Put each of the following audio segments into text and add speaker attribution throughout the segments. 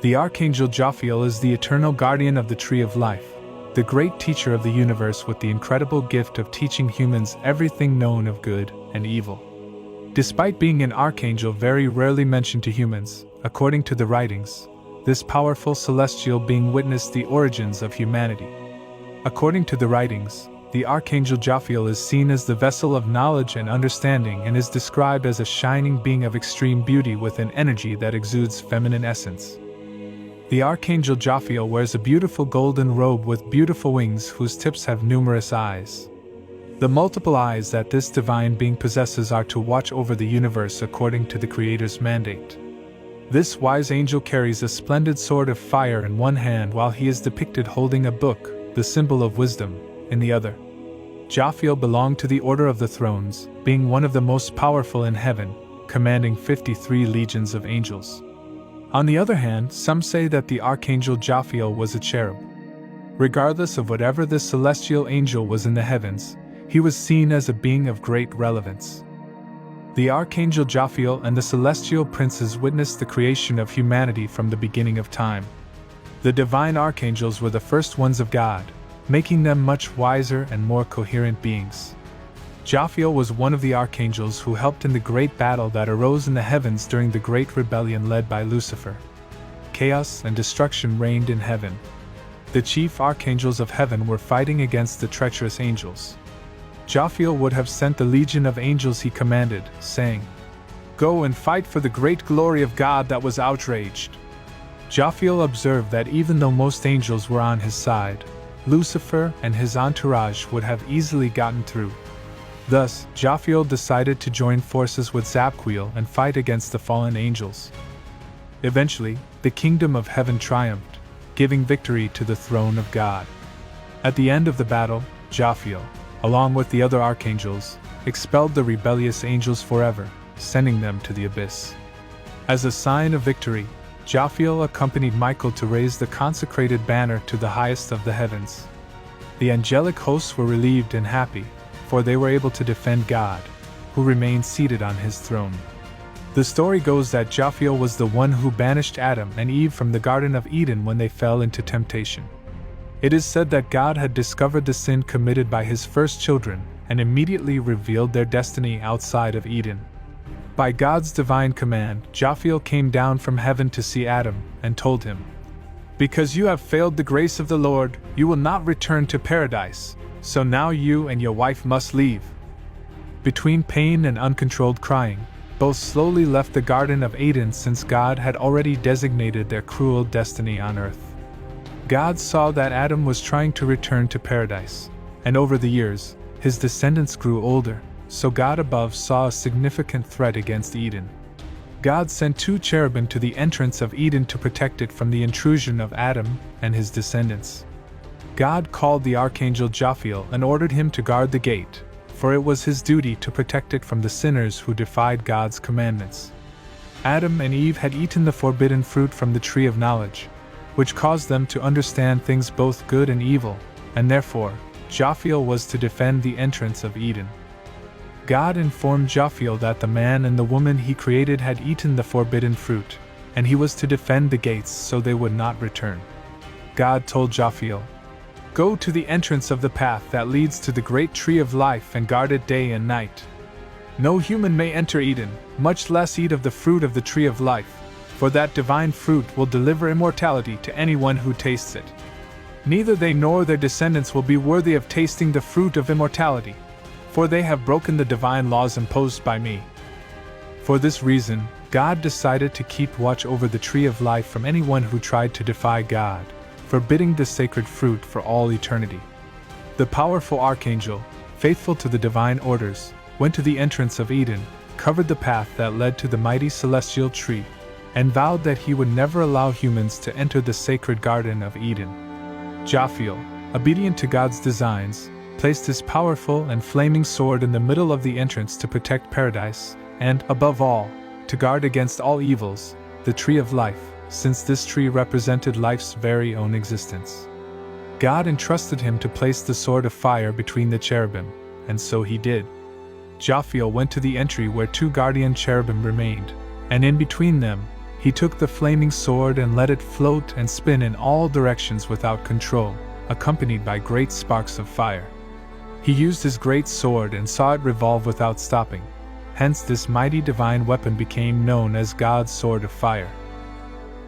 Speaker 1: The archangel Japhiel is the eternal guardian of the tree of life, the great teacher of the universe with the incredible gift of teaching humans everything known of good and evil. Despite being an archangel very rarely mentioned to humans, according to the writings, this powerful celestial being witnessed the origins of humanity. According to the writings, the archangel Japhiel is seen as the vessel of knowledge and understanding and is described as a shining being of extreme beauty with an energy that exudes feminine essence. The archangel Japhiel wears a beautiful golden robe with beautiful wings whose tips have numerous eyes. The multiple eyes that this divine being possesses are to watch over the universe according to the Creator's mandate. This wise angel carries a splendid sword of fire in one hand while he is depicted holding a book, the symbol of wisdom, in the other. Japhiel belonged to the Order of the Thrones, being one of the most powerful in heaven, commanding 53 legions of angels. On the other hand, some say that the archangel Japhiel was a cherub. Regardless of whatever this celestial angel was in the heavens, he was seen as a being of great relevance. The archangel Japhiel and the celestial princes witnessed the creation of humanity from the beginning of time. The divine archangels were the first ones of God, making them much wiser and more coherent beings. Japhiel was one of the archangels who helped in the great battle that arose in the heavens during the great rebellion led by Lucifer. Chaos and destruction reigned in heaven. The chief archangels of heaven were fighting against the treacherous angels. Japhiel would have sent the legion of angels he commanded, saying, "Go and fight for the great glory of God that was outraged." Japhiel observed that even though most angels were on his side, Lucifer and his entourage would have easily gotten through. Thus, Japhiel decided to join forces with Japhiel and fight against the fallen angels. Eventually, the kingdom of heaven triumphed, giving victory to the throne of God. At the end of the battle, Japhiel, along with the other archangels, expelled the rebellious angels forever, sending them to the abyss. As a sign of victory, Japhiel accompanied Michael to raise the consecrated banner to the highest of the heavens. The angelic hosts were relieved and happy, for they were able to defend God, who remained seated on his throne. The story goes that Japhiel was the one who banished Adam and Eve from the Garden of Eden when they fell into temptation. It is said that God had discovered the sin committed by his first children and immediately revealed their destiny outside of Eden. By God's divine command, Japhiel came down from heaven to see Adam and told him, "Because you have failed the grace of the Lord, you will not return to paradise. So now you and your wife must leave." Between pain and uncontrolled crying, both slowly left the Garden of Eden since God had already designated their cruel destiny on earth. God saw that Adam was trying to return to paradise, and over the years, his descendants grew older, so God above saw a significant threat against Eden. God sent 2 cherubim to the entrance of Eden to protect it from the intrusion of Adam and his descendants. God called the archangel Japhiel and ordered him to guard the gate, for it was his duty to protect it from the sinners who defied God's commandments. Adam and Eve had eaten the forbidden fruit from the tree of knowledge, which caused them to understand things both good and evil, and therefore, Japhiel was to defend the entrance of Eden. God informed Japhiel that the man and the woman he created had eaten the forbidden fruit, and he was to defend the gates so they would not return. God told Japhiel, "Go to the entrance of the path that leads to the great tree of life and guard it day and night. No human may enter Eden, much less eat of the fruit of the tree of life, for that divine fruit will deliver immortality to anyone who tastes it. Neither they nor their descendants will be worthy of tasting the fruit of immortality, for they have broken the divine laws imposed by me." For this reason, God decided to keep watch over the tree of life from anyone who tried to defy God, forbidding the sacred fruit for all eternity. The powerful archangel, faithful to the divine orders, went to the entrance of Eden, covered the path that led to the mighty celestial tree, and vowed that he would never allow humans to enter the sacred Garden of Eden. Japhiel, obedient to God's designs, placed his powerful and flaming sword in the middle of the entrance to protect paradise, and, above all, to guard against all evils, the tree of life, since this tree represented life's very own existence. God entrusted him to place the sword of fire between the cherubim, and so he did. Japhiel went to the entry where 2 guardian cherubim remained, and in between them, he He took the flaming sword and let it float and spin in all directions without control, accompanied by great sparks of fire. He used his great sword and saw it revolve without stopping. Hence this mighty divine weapon became known as God's sword of fire.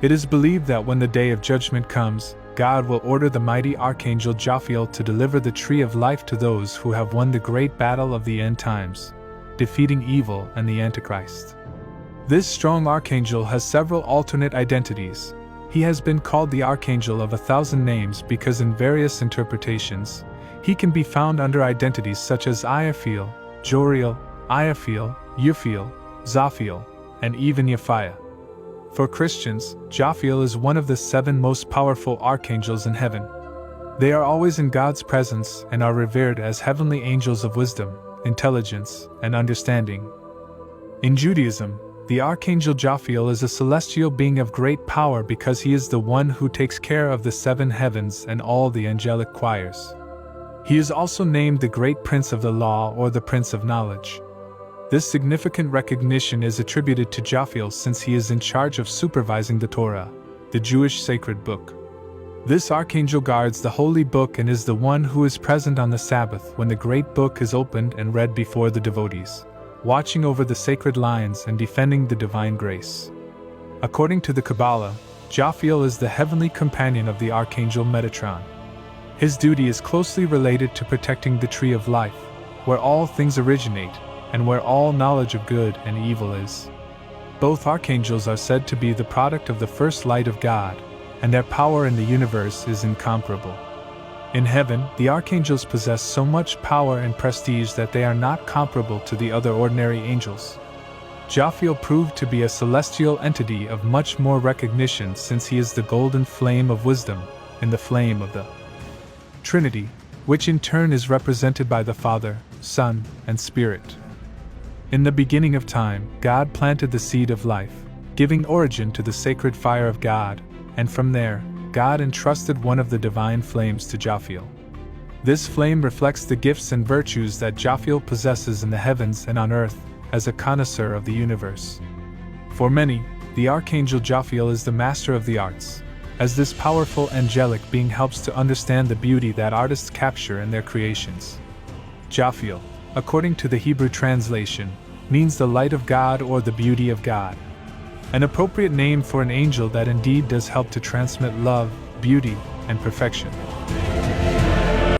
Speaker 1: It is believed that when the day of judgment comes, God will order the mighty archangel Japhiel to deliver the tree of life to those who have won the great battle of the end times, defeating evil and the Antichrist. This strong archangel has several alternate identities. He has been called the Archangel of 1,000 names because in various interpretations, he can be found under identities such as Iaphiel, Joriel, Iaphiel, Uphiel, Zaphiel, and even Japhiel. For Christians, Japhiel is one of the 7 most powerful archangels in heaven. They are always in God's presence and are revered as heavenly angels of wisdom, intelligence, and understanding. In Judaism, the archangel Japhiel is a celestial being of great power because he is the one who takes care of the 7 heavens and all the angelic choirs. He is also named the Great Prince of the Law or the Prince of Knowledge. This significant recognition is attributed to Japhiel since he is in charge of supervising the Torah, the Jewish sacred book. This archangel guards the holy book and is the one who is present on the Sabbath when the great book is opened and read before the devotees, watching over the sacred lines and defending the divine grace. According to the Kabbalah, Japhiel is the heavenly companion of the archangel Metatron. His duty is closely related to protecting the tree of life, where all things originate, and where all knowledge of good and evil is. Both archangels are said to be the product of the first light of God, and their power in the universe is incomparable. In heaven, the archangels possess so much power and prestige that they are not comparable to the other ordinary angels. Japhiel proved to be a celestial entity of much more recognition since he is the golden flame of wisdom, in the flame of the Trinity, which in turn is represented by the Father, Son, and Spirit. In the beginning of time, God planted the seed of life, giving origin to the sacred fire of God, and from there, God entrusted one of the divine flames to Japhiel. This flame reflects the gifts and virtues that Japhiel possesses in the heavens and on earth, as a connoisseur of the universe. For many, the archangel Japhiel is the master of the arts, as this powerful angelic being helps to understand the beauty that artists capture in their creations. Japhiel, according to the Hebrew translation, means the light of God or the beauty of God. An appropriate name for an angel that indeed does help to transmit love, beauty, and perfection.